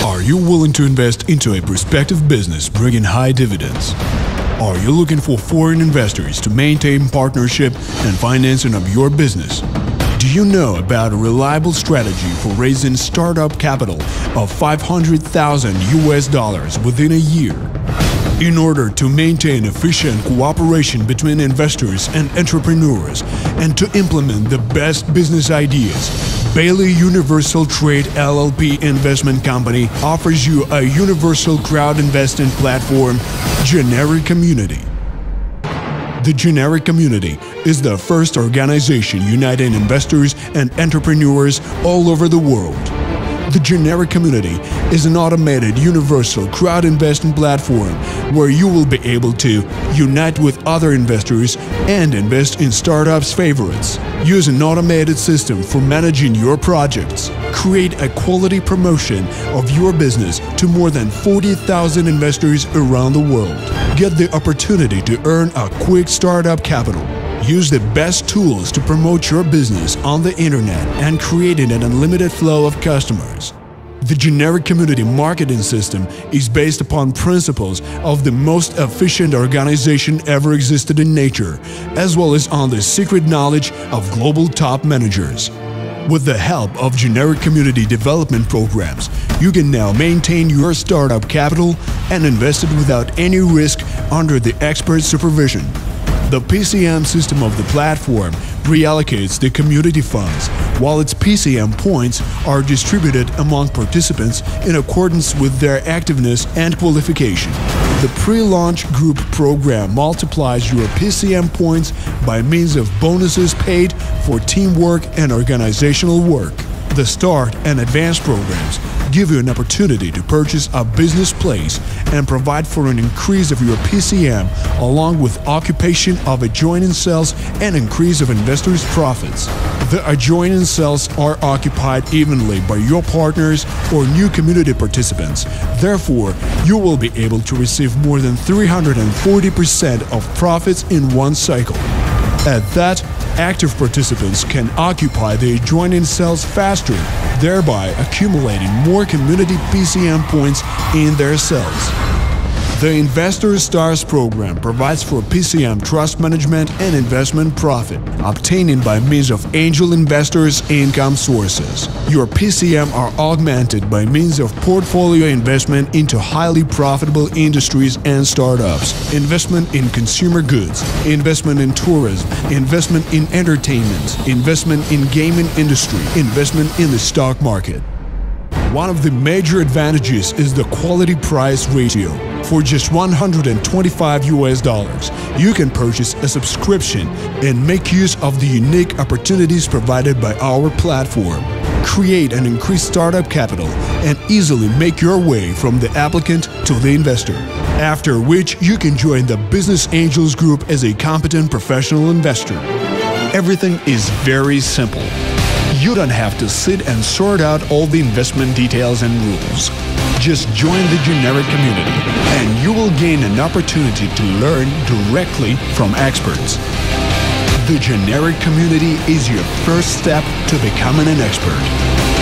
Are you willing to invest into a prospective business bringing high dividends? Are you looking for foreign investors to maintain partnership and financing of your business? Do you know about a reliable strategy for raising startup capital of $500,000 within a year? In order to maintain efficient cooperation between investors and entrepreneurs and to implement the best business ideas, Bailey Universal Trade LLP Investment Company offers you a universal crowd investing platform, Generic Community. The Generic Community is the first organization uniting investors and entrepreneurs all over the world. The Generic Community is an automated universal crowd investing platform where you will be able to unite with other investors and invest in startups' favorites. Use an automated system for managing your projects. Create a quality promotion of your business to more than 40,000 investors around the world. Get the opportunity to earn a quick startup capital. Use the best tools to promote your business on the internet and create an unlimited flow of customers. The Generic Community marketing system is based upon principles of the most efficient organization ever existed in nature, as well as on the secret knowledge of global top managers. With the help of Generic Community development programs, you can now maintain your startup capital and invest it without any risk under the expert supervision. The PCM system of the platform reallocates the community funds, while its PCM points are distributed among participants in accordance with their activeness and qualification. The pre-launch group program multiplies your PCM points by means of bonuses paid for teamwork and organizational work. The start and advanced programs give you an opportunity to purchase a business place and provide for an increase of your PCM along with occupation of adjoining cells and increase of investors' profits. The adjoining cells are occupied evenly by your partners or new community participants. Therefore, you will be able to receive more than 340% of profits in one cycle. At that, active participants can occupy the adjoining cells faster, thereby accumulating more community PCM points in their cells. The Investor Stars program provides for PCM trust management and investment profit, obtained by means of angel investors' income sources. Your PCM are augmented by means of portfolio investment into highly profitable industries and startups, investment in consumer goods, investment in tourism, investment in entertainment, investment in gaming industry, investment in the stock market. One of the major advantages is the quality-price ratio. For just $125, you can purchase a subscription and make use of the unique opportunities provided by our platform. Create an increased startup capital and easily make your way from the applicant to the investor. After which, you can join the Business Angels Group as a competent professional investor. Everything is very simple. You don't have to sit and sort out all the investment details and rules. Just join the Generic Community and you will gain an opportunity to learn directly from experts. The Generic Community is your first step to becoming an expert.